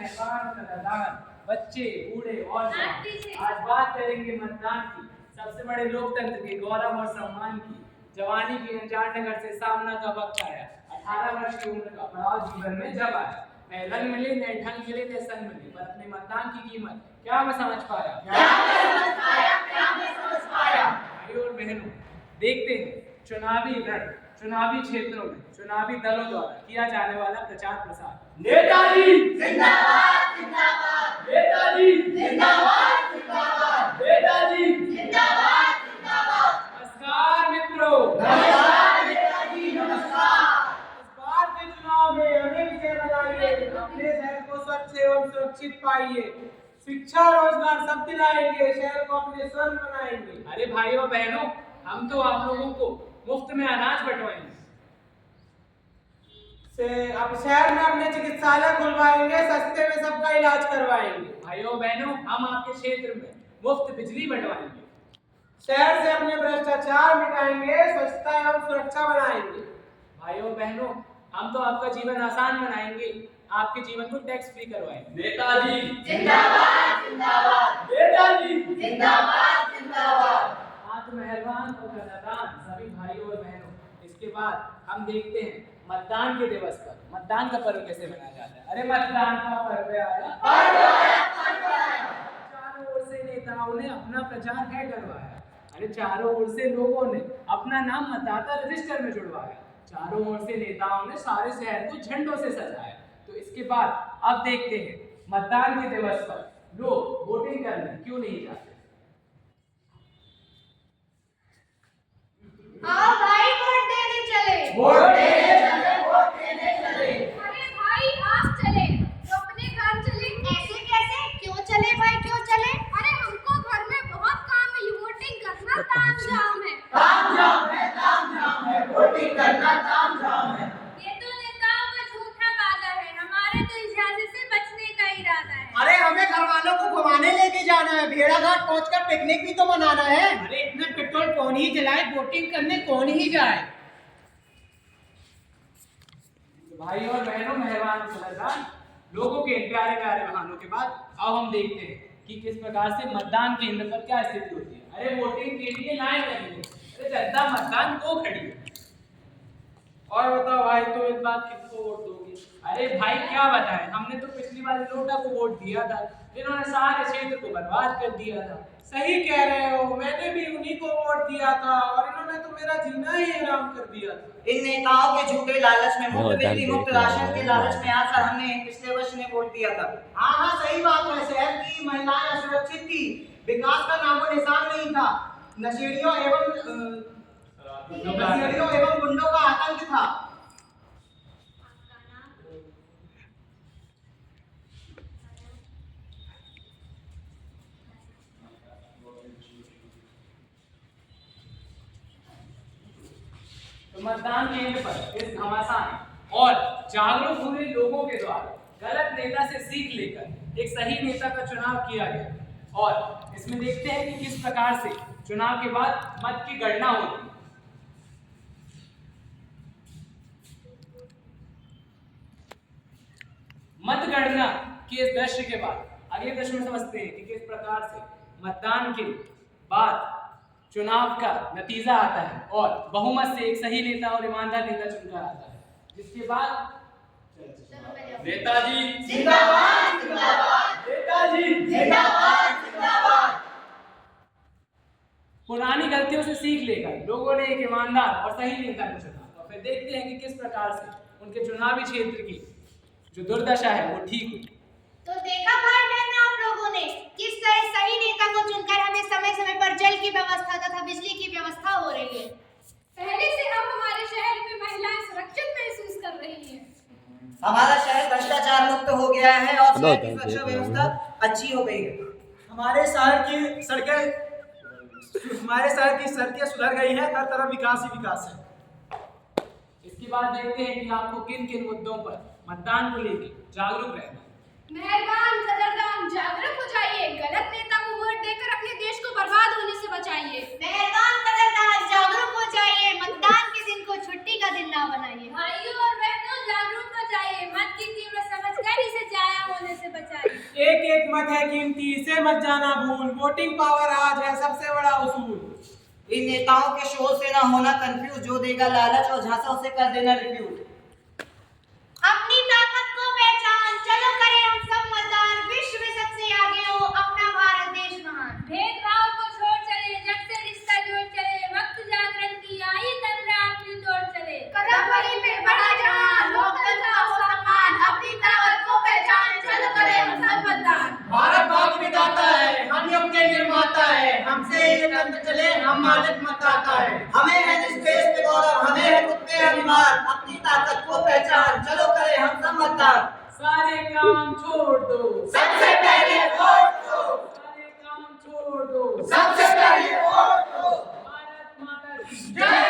मेहमान कदरदान, बच्चे बूढ़े और जवान, आज बात करेंगे मतदान की, सबसे बड़े लोकतंत्र के गौरव और सम्मान की। जवानी की अनजान नगर से सामना का वक्त आया, 18 वर्ष की उम्र का पड़ाव जीवन में जब आया। न रंग मिले न ढंग मिले न संग मिले, पर अपने मतदान की कीमत क्या मैं समझ पाया, भाइयों और बहनों, देखते हैं चुनावी रण, चुनावी क्षेत्रों में चुनावी दलों द्वारा किया जाने वाला प्रचार प्रसार। नेताजी जिंदाबाद जिंदाबाद, नेताजी जिंदाबाद जिंदाबाद, नेताजी जिंदाबाद जिंदाबाद। नमस्कार मित्रों, नमस्कार नेताजी, नमस्कार। इस बार के चुनाव में हमें विजय बनाइए, अपने शहर को स्वच्छ एवं सुरक्षित पाइए, शिक्षा रोजगार सब दिलाएंगे, शहर को अपने स्वर्ग बनाएंगे। अरे भाइयों बहनों, हम तो आप लोगों को मुफ्त में अनाज बंटवाएंगे, अब शहर में अपने चिकित्सालय खुलवाएंगे, सस्ते में सबका इलाज करवाएंगे। भाइयों बहनों, हम आपके क्षेत्र में मुफ्त बिजली बंटवाएंगे, शहर से अपने भ्रष्टाचार मिटाएंगे, स्वच्छता एवं सुरक्षा बनाएंगे। भाइयों बहनों, हम तो आपका जीवन आसान बनाएंगे, आपके जीवन को टैक्स फ्री करवाएंगे। नेताजी जिंदाबाद जिंदाबाद, नेताजी जिंदाबाद जिंदाबाद। आप मेहरबान और कदरदान सभी भाइयों और बहनों, इसके बाद हम देखते हैं मतदान के दिवस पर मतदान का पर्व कैसे मनाया जाता है। अरे मतदान का पर्व आया, चारों ओर से नेताओं ने अपना प्रचार है करवाया, अरे चारों ओर से लोगों ने अपना नाम मतदाता रजिस्टर में जुड़वाया, चारों ओर से नेताओं ने सारे शहर को झंडों से सजाया। तो इसके बाद अब देखते हैं मतदान के दिवस पर लोग वोटिंग करने क्यों नहीं जाते। आओ भाई वोट देने चले, वोट देने चले, वोट देने चले। अरे भाई आप चले तो अपने घर चले। ऐसे कैसे, क्यों चले भाई क्यों चले? अरे हमको घर में बहुत काम है, ये वोटिंग करना तामझाम है। तामझाम है, तामझाम है, वोटिंग करना तामझाम है। ये तो नेताओं का झूठा वादा है, हमारे तो इस झांसे से बचने का इरादा है। अरे हमें घर वालों को घुमाने लेके जाना है, भेड़ाघाट पहुंचकर पिकनिक भी तो मनाना है। अरे इतना पेट्रोल कौन ही जलाए, वोटिंग करने कौन ही जाए। भाई और बहनों, मेहरबान कदरदान, लोगों के प्यारे प्यारे बहानों के बाद अब हम देखते हैं कि किस प्रकार से मतदान केंद्र पर क्या स्थिति होती है। अरे वोटिंग के लिए लाइन लगी है, अरे जनता मतदान को खड़ी है। और बताओ भाई, तुम इस बात किसको वोट दोगे? अरे भाई क्या बताएं, हमने तो पिछली बार लोटा को वोट दिया था, इन्होंने सारे क्षेत्र को बर्बाद कर दिया था। सही कह रहे हो, मैंने भी उन्हीं को वोट दिया था और इन्होंने तो मेरा जीना ही हराम कर दिया था। इन नेताओं के झूठे लालच में, मुफ्त बिजली मुफ्त राशन के लालच में आकर हमने पिछले वर्ष ने वोट दिया था। हाँ सही बात है, शहर की महिलाएं असुरक्षित थी, विकास का नामो निशान नहीं था, नशेड़ियों एवं गुंडों का आतंक था। तो मतदान केंद्र पर इस घमासान और जागरूक हुए लोगों के द्वारा गलत नेता से सीख लेकर एक सही नेता का चुनाव किया गया। और इसमें देखते हैं कि किस प्रकार से चुनाव के बाद मत की गणना होती है। मतगणना के इस दृश्य के बाद अगले दृश्य में समझते हैं कि किस प्रकार से मतदान के बाद चुनाव का नतीजा आता है और बहुमत से एक सही नेता और ईमानदार नेता चुनकर आता है, जिसके बाद नेताजी जिंदाबाद जिंदाबाद, नेताजी जिंदाबाद जिंदाबाद। पुरानी गलतियों से सीख लेकर लोगों ने एक ईमानदार और सही नेता को चुना। और फिर देखते हैं कि किस प्रकार से उनके चुनावी क्षेत्र की जो दुर्दशा है वो ठीक हुई। तो देखा भाई बहन आप लोगों ने किस तरह सही नेता को चुनकर हमें समय समय पर जल की व्यवस्था तथा बिजली की व्यवस्था हो रही है। पहले से अब हमारे शहर में महिलाएं सुरक्षित महसूस कर रही हैं। हमारा शहर भ्रष्टाचार मुक्त हो गया है और शहर की सुरक्षा व्यवस्था अच्छी हो गई है। हमारे शहर की सड़कें सुधर गई है, हर तरफ विकास ही विकास है। इसके बाद देखते हैं कि आपको किन किन मुद्दों पर मतदान को लेकर जागरूक रहना है। मेहरबान कदरदान जागरूक हो जाइए, गलत नेता को वोट देकर अपने देश को बर्बाद होने से बचाइए। मेहरबान कदरदान जागरूक हो जाइए, मतदान के दिन को छुट्टी का दिन ना बनाइए। भाइयों और बहनों जागरूक हो जाइए, मत की कीमत समझकर इसे जाया होने से बचाई। एक एक मत है कीमती, इसे मत जाना भूल। वोटिंग पावर आज है सबसे बड़ा उसूल। इन नेताओं के शोर से ना होना कंफ्यूज, जो देगा लालच और झांसा उसे कर देना रिफ्यूज। अपनी ताकत को पहचान, चलो करें हम सब मतदान। विश्व में सबसे आगे हो अपना भारत देश महान। भेदभाव को छोड़ चले, जग से रिश्ता जोड़ चले, वक्त जागरण की आई तंत्र अपनी तोड़ चले। कदम वहीं पे बढ़ा जहां, लोकतंत्र का हो सम्मान। अपनी ताकत को पहचान, चलो करें हम सब मतदान। भारत भाग्य विधाता है, हम युग के निर्माता है, हमसे ये तंत्र चले, हम मालिक मतदाता है। हमें है इस देश पे गौरव, हमें है खुद पे अभिमान। अपनी ताकत को पहचान, चलो करें हम सब मतदान। सारे काम छोड़ दो, सबसे पहले वोट दो, सारे काम छोड़ दो, सबसे पहले वोट दो। भारत माता की जय।